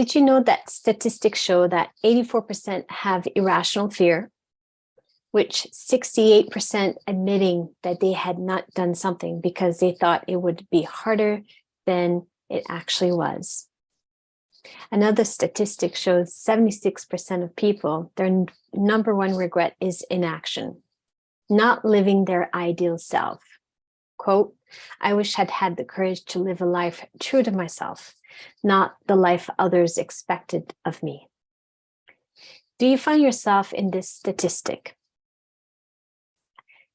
Did you know that statistics show that 84% have irrational fear, which 68% admitting that they had not done something because they thought it would be harder than it actually was? Another statistic shows 76% of people, their number one regret is inaction, not living their ideal self. Quote, I wish I'd had the courage to live a life true to myself, not the life others expected of me. Do you find yourself in this statistic?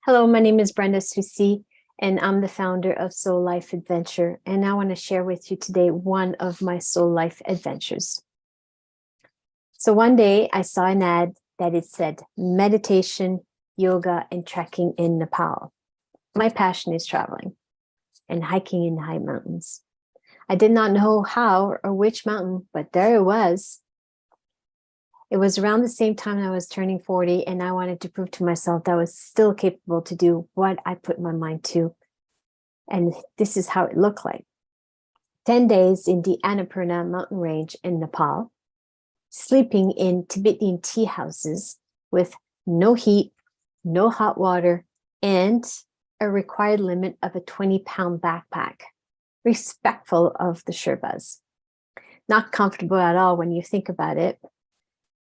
Hello, my name is Brenda Soucy, and I'm the founder of Soul Life Adventure, and I want to share with you today one of my soul life adventures. So one day I saw an ad that it said meditation, yoga, and trekking in Nepal. My passion is traveling and hiking in high mountains. I did not know how or which mountain, but there it was. It was around the same time I was turning 40, and I wanted to prove to myself that I was still capable to do what I put my mind to. And this is how it looked like. 10 days in the Annapurna mountain range in Nepal, sleeping in Tibetan tea houses with no heat, no hot water, and a required limit of a 20-pound backpack, respectful of the Sherpas. Not comfortable at all when you think about it.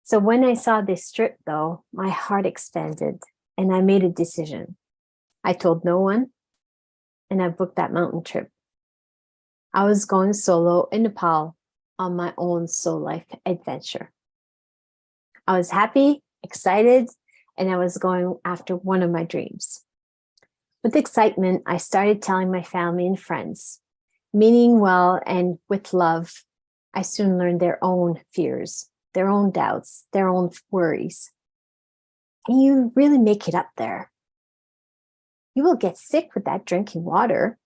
So when I saw this trip, though, my heart expanded and I made a decision. I told no one, and I booked that mountain trip. I was going solo in Nepal on my own soul life adventure. I was happy, excited, and I was going after one of my dreams. With excitement, I started telling my family and friends. Meaning well and with love, I soon learned their own fears, their own doubts, their own worries. Can you really make it up there? You will get sick with that drinking water.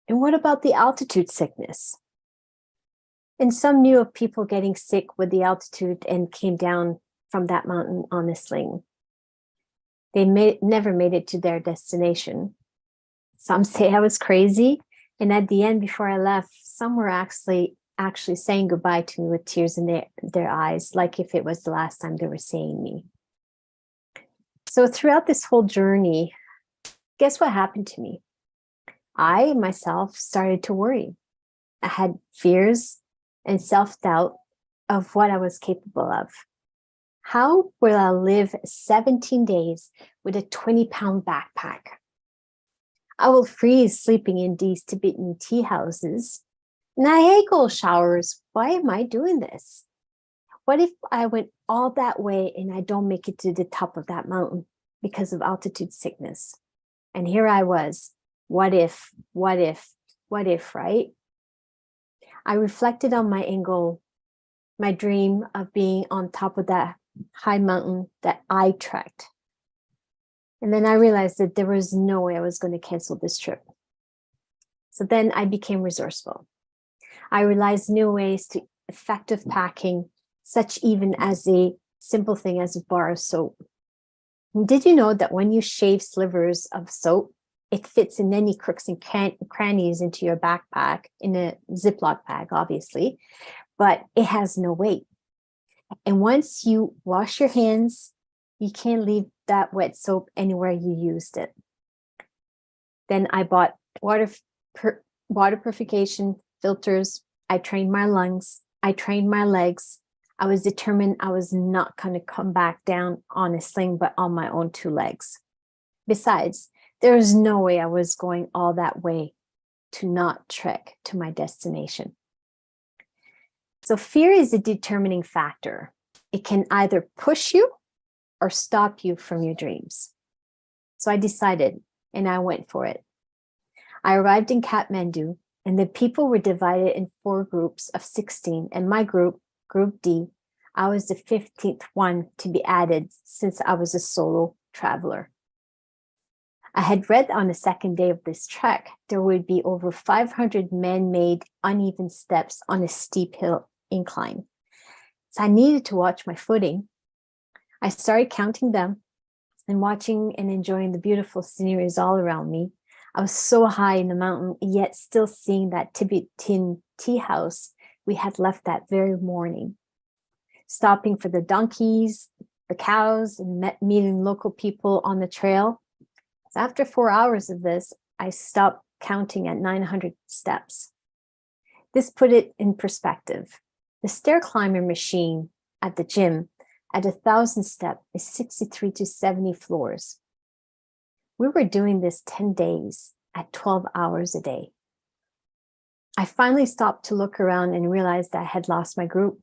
And what about the altitude sickness? And some knew of people getting sick with the altitude and came down from that mountain on a sling. They never made it to their destination. Some say I was crazy. And at the end, before I left, some were actually saying goodbye to me with tears in their eyes, like if it was the last time they were seeing me. So throughout this whole journey, guess what happened to me? I myself started to worry. I had fears and self-doubt of what I was capable of. How will I live 17 days with a 20-pound backpack? I will freeze sleeping in these Tibetan tea houses. And I hate cold showers. Why am I doing this? What if I went all that way and I don't make it to the top of that mountain because of altitude sickness? And here I was. What if, right? I reflected on my end goal, my dream of being on top of that high mountain that I trekked. And then I realized that there was no way I was going to cancel this trip. So then I became resourceful. I realized new ways to effective packing, such even as a simple thing as a bar of soap. And did you know that when you shave slivers of soap, it fits in any crooks and crannies into your backpack, in a Ziploc bag, obviously, but it has no weight. And once you wash your hands, you can't leave that wet soap anywhere you used it. Then I bought water purification filters. I trained my lungs. I trained my legs. I was determined I was not going to come back down on a sling, but on my own two legs. Besides, there was no way I was going all that way to not trek to my destination. So fear is a determining factor. It can either push you or stop you from your dreams. So I decided, and I went for it. I arrived in Kathmandu, and the people were divided in 4 groups of 16, and my group, Group D, I was the 15th one to be added since I was a solo traveler. I had read on the second day of this trek, there would be over 500 man-made uneven steps on a steep hill incline. So I needed to watch my footing. I started counting them and watching and enjoying the beautiful sceneries all around me. I was so high in the mountain, yet still seeing that Tibetan tea house we had left that very morning, stopping for the donkeys, the cows, and meeting local people on the trail. So after 4 hours of this, I stopped counting at 900 steps. This put it in perspective. The stair climber machine at the gym at 1,000 steps is 63 to 70 floors. We were doing this 10 days at 12 hours a day. I finally stopped to look around and realized that I had lost my group.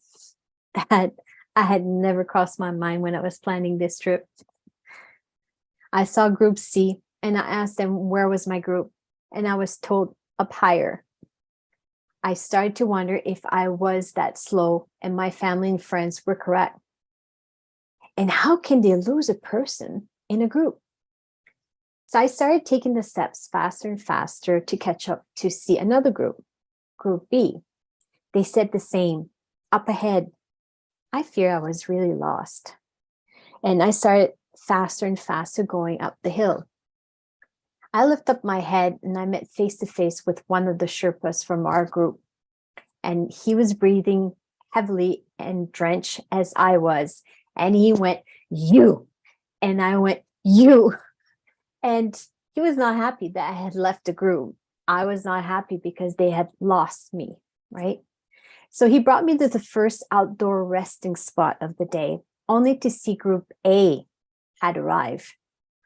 That I had never crossed my mind when I was planning this trip. I saw group C and I asked them where was my group, and I was told up higher. I started to wonder if I was that slow and my family and friends were correct. And how can they lose a person in a group? So I started taking the steps faster and faster to catch up to see another group, Group B. They said the same, up ahead. I fear I was really lost. And I started faster and faster going up the hill. I lifted up my head and I met face to face with one of the Sherpas from our group. And he was breathing heavily and drenched as I was. And he went, "You." And I went, "You." And he was not happy that I had left the group. I was not happy because they had lost me, right? So he brought me to the first outdoor resting spot of the day, only to see Group A had arrived.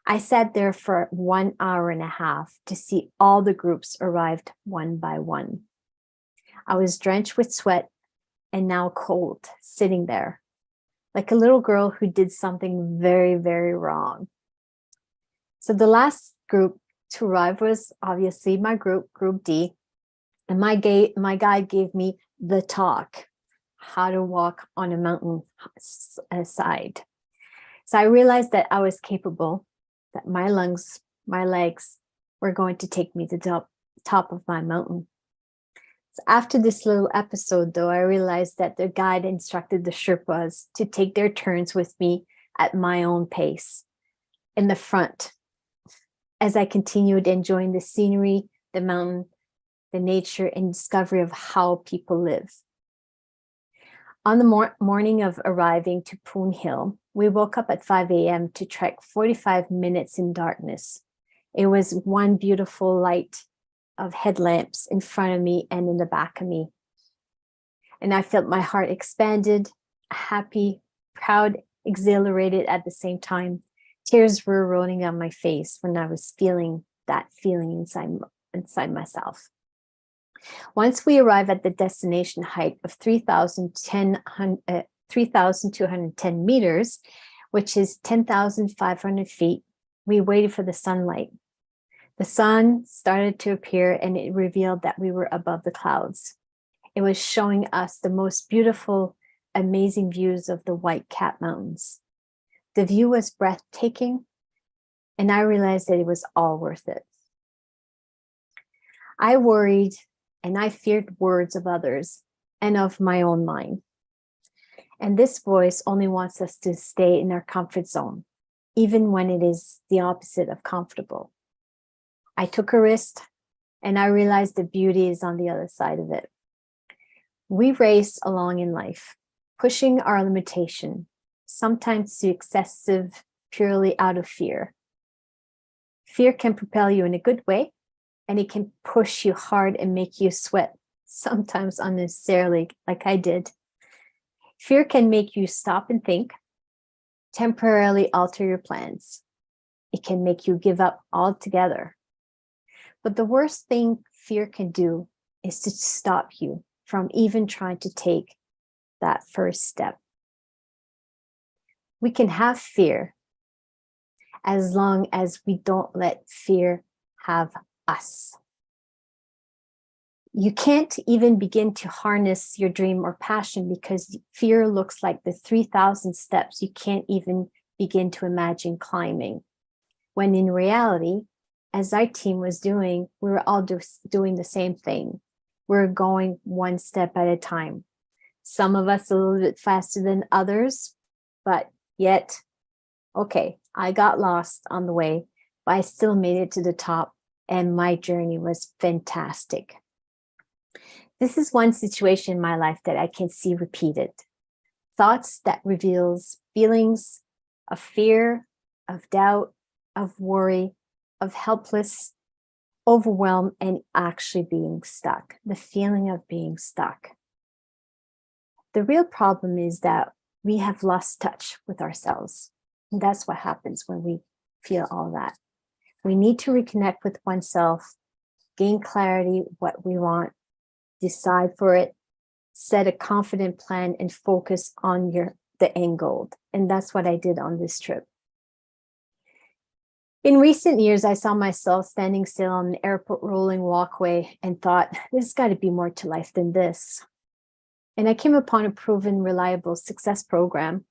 I sat there for 1 hour and a half to see all the groups arrived one by one. I was drenched with sweat and now cold, sitting there, like a little girl who did something very, very wrong. So the last group to arrive was obviously my group, Group D, and my guide gave me the talk, how to walk on a mountain side. So I realized that I was capable, that my lungs, my legs were going to take me to the top of my mountain. So after this little episode, though, I realized that the guide instructed the Sherpas to take their turns with me at my own pace in the front, as I continued enjoying the scenery, the mountain, the nature, and discovery of how people live. On the morning of arriving to Poon Hill, we woke up at 5 a.m. to trek 45 minutes in darkness. It was one beautiful light of headlamps in front of me and in the back of me. And I felt my heart expanded, happy, proud, exhilarated at the same time. Tears were rolling down my face when I was feeling that feeling inside myself. Once we arrived at the destination height of 3,210 meters, which is 10,500 feet, we waited for the sunlight. The sun started to appear and it revealed that we were above the clouds. It was showing us the most beautiful, amazing views of the White-Cap Mountains. The view was breathtaking, and I realized that it was all worth it. I worried and I feared words of others and of my own mind. And this voice only wants us to stay in our comfort zone, even when it is the opposite of comfortable. I took a risk and I realized the beauty is on the other side of it. We race along in life, pushing our limitation, sometimes to excessive, purely out of fear. Fear can propel you in a good way, and it can push you hard and make you sweat, sometimes unnecessarily, like I did. Fear can make you stop and think, temporarily alter your plans. It can make you give up altogether. But the worst thing fear can do is to stop you from even trying to take that first step. We can have fear as long as we don't let fear have us. You can't even begin to harness your dream or passion because fear looks like the 3,000 steps you can't even begin to imagine climbing. When in reality, as our team was doing, we were all doing the same thing. We're going one step at a time. Some of us a little bit faster than others, but yet, okay, I got lost on the way, but I still made it to the top, and my journey was fantastic. This is one situation in my life that I can see repeated. Thoughts that reveals feelings of fear, of doubt, of worry, of helpless, overwhelmed, and actually being stuck, the feeling of being stuck. The real problem is that we have lost touch with ourselves. And that's what happens when we feel all that. We need to reconnect with oneself, gain clarity, what we want, decide for it, set a confident plan, and focus on the end goal. And that's what I did on this trip. In recent years, I saw myself standing still on an airport rolling walkway and thought, there's got to be more to life than this. And I came upon a proven, reliable success program.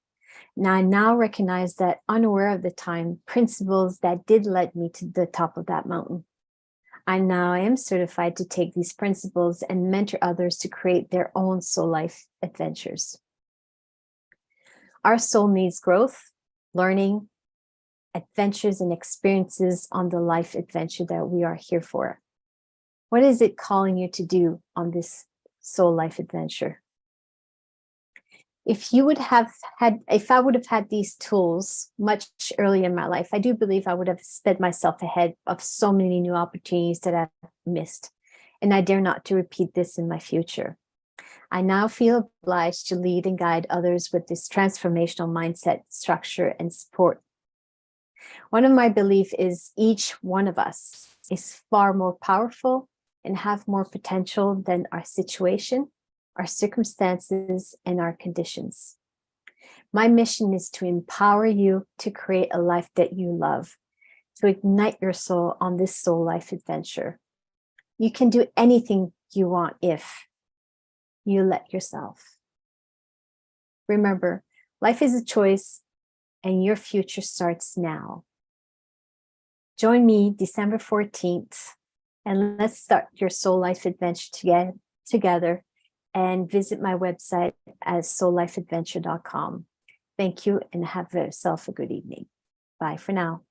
Now I now recognize that, unaware of the time, principles that did lead me to the top of that mountain. I now am certified to take these principles and mentor others to create their own soul life adventures. Our soul needs growth, learning, adventures, and experiences on the life adventure that we are here for. What is it calling you to do on this soul life adventure? If I would have had these tools much earlier in my life, I do believe I would have sped myself ahead of so many new opportunities that I've missed. And I dare not to repeat this in my future. I now feel obliged to lead and guide others with this transformational mindset, structure, and support. One of my beliefs is each one of us is far more powerful and have more potential than our situation, our circumstances, and our conditions. My mission is to empower you to create a life that you love, to ignite your soul on this soul life adventure. You can do anything you want if you let yourself. Remember, life is a choice and your future starts now. Join me December 14th and let's start your soul life adventure together, and visit my website at soullifeadventure.com. Thank you and have yourself a good evening. Bye for now.